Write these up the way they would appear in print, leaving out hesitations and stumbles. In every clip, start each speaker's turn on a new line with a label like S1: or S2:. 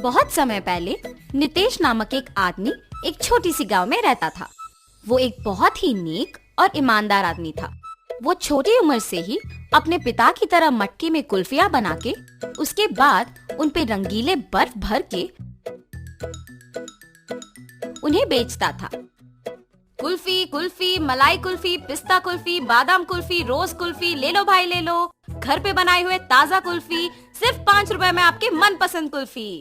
S1: बहुत समय पहले नितेश नामक एक आदमी एक छोटी सी गांव में रहता था। वो एक बहुत ही नेक और ईमानदार आदमी था। वो छोटी उम्र से ही अपने पिता की तरह मटके में कुल्फियां बना के उसके बाद उन पे रंगीले बर्फ भर के उन्हें बेचता था। कुल्फी, कुल्फी, मलाई कुल्फी, पिस्ता कुल्फी, बादाम कुल्फी, रोज कुल्फी, ले लो भाई ले लो। घर पे बनाए हुए ताजा कुल्फी, सिर्फ 5 रुपए में आपके मनपसंद कुल्फी।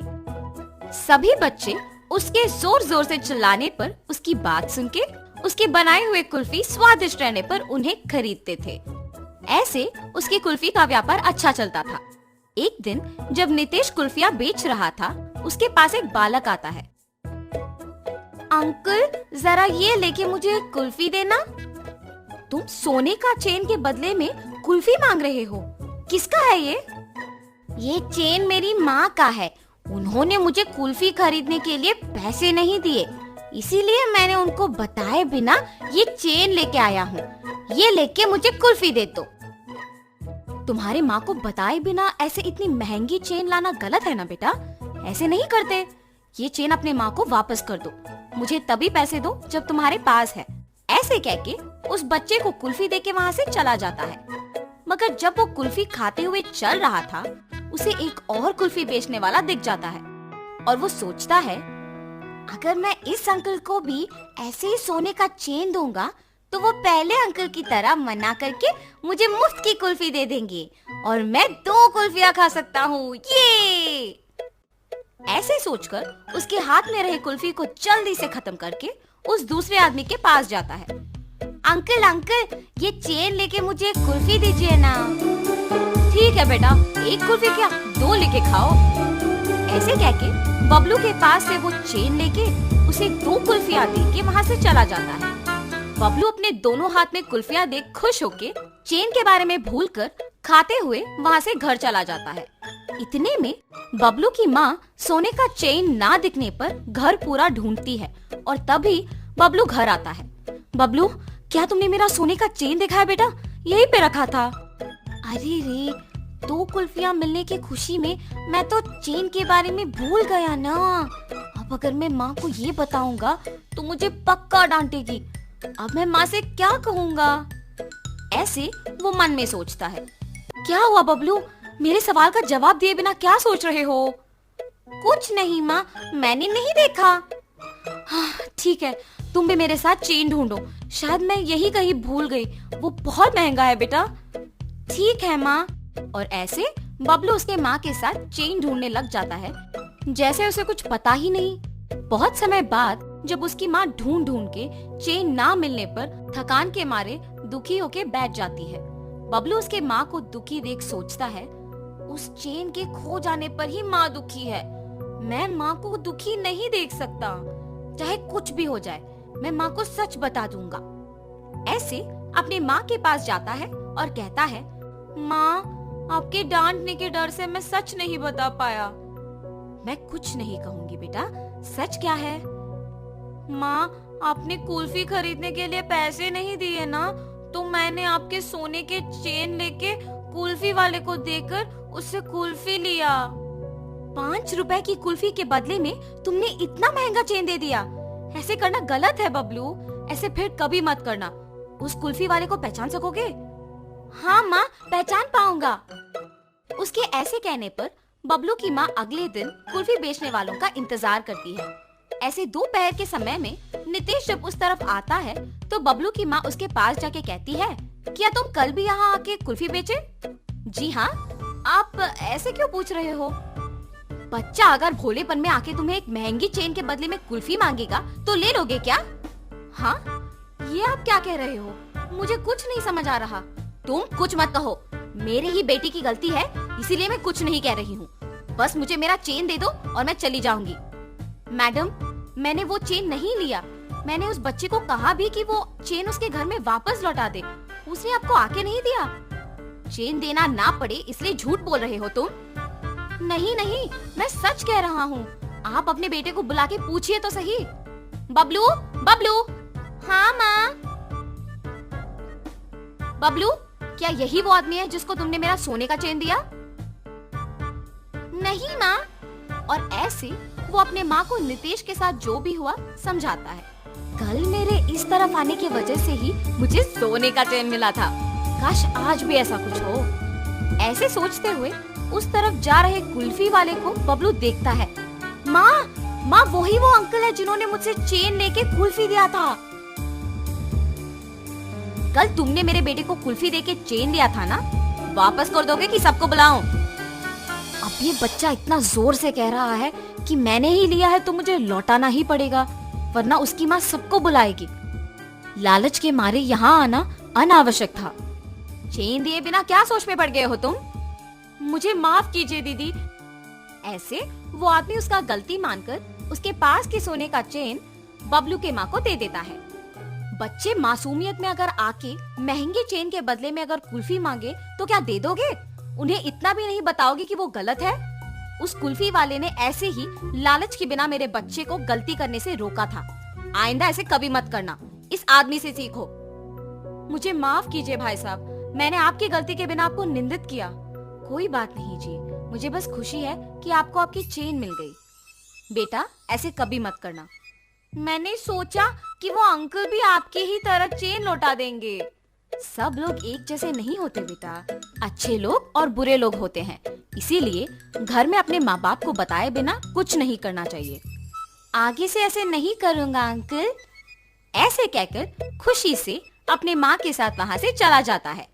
S1: सभी बच्चे उसके जोर जोर से चिल्लाने पर, उसकी बात सुन के उसके बनाए हुए कुल्फी स्वादिष्ट रहने पर उन्हें खरीदते थे। ऐसे उसकी कुल्फी का व्यापार अच्छा चलता था। एक दिन जब नितेश कुल्फियां बेच रहा था, उसके पास एक बालक आता है। अंकल, जरा ये लेके मुझे एक कुल्फी देना। तुम सोने का चेन के बदले में कुल्फी मांग रहे हो? किसका है ये? ये चेन मेरी माँ का है। उन्होंने मुझे कुल्फी खरीदने के लिए पैसे नहीं दिए, इसीलिए मैंने उनको बताए बिना ये चेन लेके आया हूँ। ये लेके मुझे कुल्फी दे दो। तुम्हारे माँ को बताए बिना ऐसे इतनी महंगी चेन लाना गलत है ना बेटा? ऐसे नहीं करते। ये चेन अपने माँ को वापस कर दो। मुझे तभी पैसे दो जब तुम्हारे पास है। ऐसे कह के उस बच्चे को कुल्फी देके वहाँ से चला जाता है। मगर जब वो कुल्फी खाते हुए चल रहा था, उसे एक और कुल्फी बेचने वाला दिख जाता है और वो सोचता है, अगर मैं इस अंकल को भी ऐसे ही सोने का चेन दूंगा तो वो पहले अंकल की तरह मना करके मुझे मुफ्त की कुल्फी दे देंगे और मैं 2 कुल्फियां खा सकता हूँ। ये ऐसे सोचकर उसके हाथ में रहे कुल्फी को जल्दी से खत्म करके उस दूसरे आदमी के पास जाता है। अंकल अंकल, ये चेन लेके मुझे एक कुल्फी दीजिए ना। ठीक है बेटा, 1 कुल्फी क्या 2 लेके खाओ। ऐसे कह के बबलू के पास से वो चेन लेके उसे 2 कुल्फियां दे के वहाँ से चला जाता है। बबलू अपने दोनों हाथ में कुल्फियां देख खुश होके चेन के बारे में भूलकर खाते हुए वहाँ से घर चला जाता है। इतने में बबलू की माँ सोने का चेन ना दिखने पर घर पूरा ढूंढती है और तभी बबलू घर आता है। बबलू, क्या तुमने मेरा सोने का चेन देखा है बेटा? यहीं पे रखा था। अरे रे, 2 कुल्फियां मिलने की खुशी में मैं तो चेन के बारे में भूल गया ना। अब अगर मैं माँ को ये बताऊंगा तो मुझे पक्का डांटेगी। अब मैं माँ से क्या कहूँगा? ऐसे वो मन में सोचता है। क्या हुआ बबलू? मेरे सवाल का जवाब दिए बिना क्या सोच रहे हो? कुछ नहीं माँ, मैंने नहीं देखा। हाँ, ठीक है, तुम भी मेरे साथ चेन ढूंढो। शायद मैं यही कहीं भूल गई। वो बहुत महंगा है बेटा। ठीक है माँ। और ऐसे बबलू उसके माँ के साथ चेन ढूंढने लग जाता है, जैसे उसे कुछ पता ही नहीं। बहुत समय बाद जब उसकी माँ ढूंढ ढूंढ के चेन ना मिलने पर थकान के मारे दुखी होके बैठ जाती है। बबलू उसके माँ को दुखी देख सोचता है, उस चेन के खो जाने पर ही माँ दुखी है। मैं माँ को दुखी नहीं देख सकता। चाहे कुछ भी हो जाए, मैं माँ को सच बता दूंगा। ऐसे अपने माँ के पास जाता है और कहता है, माँ, आपके डांटने के डर से मैं सच नहीं बता पाया। मैं कुछ नहीं कहूंगी बेटा, सच क्या है? माँ, आपने कुल्फी खरीदने के लिए पैसे नहीं दिए ना, तो मैंने आपके सोने के चेन लेके कुल्फी वाले को देकर उससे कुल्फी लिया। 5 रुपए की कुल्फी के बदले में तुमने इतना महंगा चेन दे दिया। ऐसे करना गलत है बबलू। ऐसे फिर कभी मत करना। उस कुल्फी वाले को पहचान सकोगे? हाँ माँ, पहचान पाऊंगा। उसके ऐसे कहने पर बबलू की माँ अगले दिन कुल्फी बेचने वालों का इंतजार करती है। ऐसे दोपहर के समय में नितेश जब उस तरफ आता है तो बबलू की माँ उसके पास जाके कहती है, क्या तुम कल भी यहाँ आके कुल्फी बेचे? जी हाँ। आप ऐसे क्यों पूछ रहे हो? बच्चा अगर भोलेपन में आके तुम्हें एक महंगी चेन के बदले में कुल्फी मांगेगा तो ले लोगे क्या? हाँ, ये आप क्या कह रहे हो? मुझे कुछ नहीं समझ आ रहा। तुम कुछ मत कहो। मेरी ही बेटी की गलती है, इसीलिए मैं कुछ नहीं कह रही हूँ। बस मुझे मेरा चेन दे दो और मैं चली जाऊंगी। मैडम, मैंने वो चेन नहीं लिया। मैंने उस बच्चे को कहा भी कि वो चेन उसके घर में वापस लौटा दे। उसने आपको आके नहीं दिया। चेन देना ना पड़े इसलिए झूठ बोल रहे हो तुम। नहीं नहीं, मैं सच कह रहा हूँ। आप अपने बेटे को बुला के पूछिए तो सही। बबलू, बबलू। हाँ माँ। बबलू, क्या यही वो आदमी है जिसको तुमने मेरा सोने का चेन दिया? नहीं माँ। और ऐसे वो अपने माँ को नितेश के साथ जो भी हुआ समझाता है। कल मेरे इस तरफ आने की वजह से ही मुझे सोने का चैन मिला था। काश आज भी ऐसा कुछ हो। ऐसे सोचते हुए उस तरफ जा रहे कुल्फी वाले को बबलू देखता है। माँ वही वो अंकल है जिन्होंने मुझसे चेन लेके कुल्फी दिया था। कल तुमने मेरे बेटे को कुल्फी देके चेन दिया था ना, वापस कर दोगे कि सबको बुलाऊं? अब ये बच्चा इतना जोर से कह रहा है कि मैंने ही लिया है तो मुझे लौटाना ही पड़ेगा, वरना उसकी माँ सबको बुलाएगी। लालच के मारे यहाँ आना अनावश्यक था। चेन दिए बिना क्या सोच में पड़ गए हो तुम? मुझे माफ कीजिए दीदी। ऐसे वो आदमी उसका गलती मानकर उसके पास के सोने का चेन बबलू के माँ को दे देता है। बच्चे मासूमियत में अगर आके महंगे चेन के बदले में अगर कुल्फी मांगे तो क्या दे दोगे? उन्हें इतना भी नहीं बताओगे कि वो गलत है? उस कुल्फी वाले ने ऐसे ही लालच के बिना मेरे बच्चे को गलती करने से रोका था। आइंदा ऐसे कभी मत करना, इस आदमी से सीखो। मुझे माफ कीजिए भाई साहब, मैंने आपकी गलती के बिना आपको निंदित किया। कोई बात नहीं जी, मुझे बस खुशी है कि आपको आपकी चेन मिल गई। बेटा ऐसे कभी मत करना। मैंने सोचा कि वो अंकल भी आपकी ही तरह चेन लौटा देंगे। सब लोग एक जैसे नहीं होते बेटा, अच्छे लोग और बुरे लोग होते हैं। इसीलिए घर में अपने माँ बाप को बताए बिना कुछ नहीं करना चाहिए। आगे से ऐसे नहीं करूँगा अंकल। ऐसे कहकर खुशी से अपने माँ के साथ वहाँ से चला जाता है।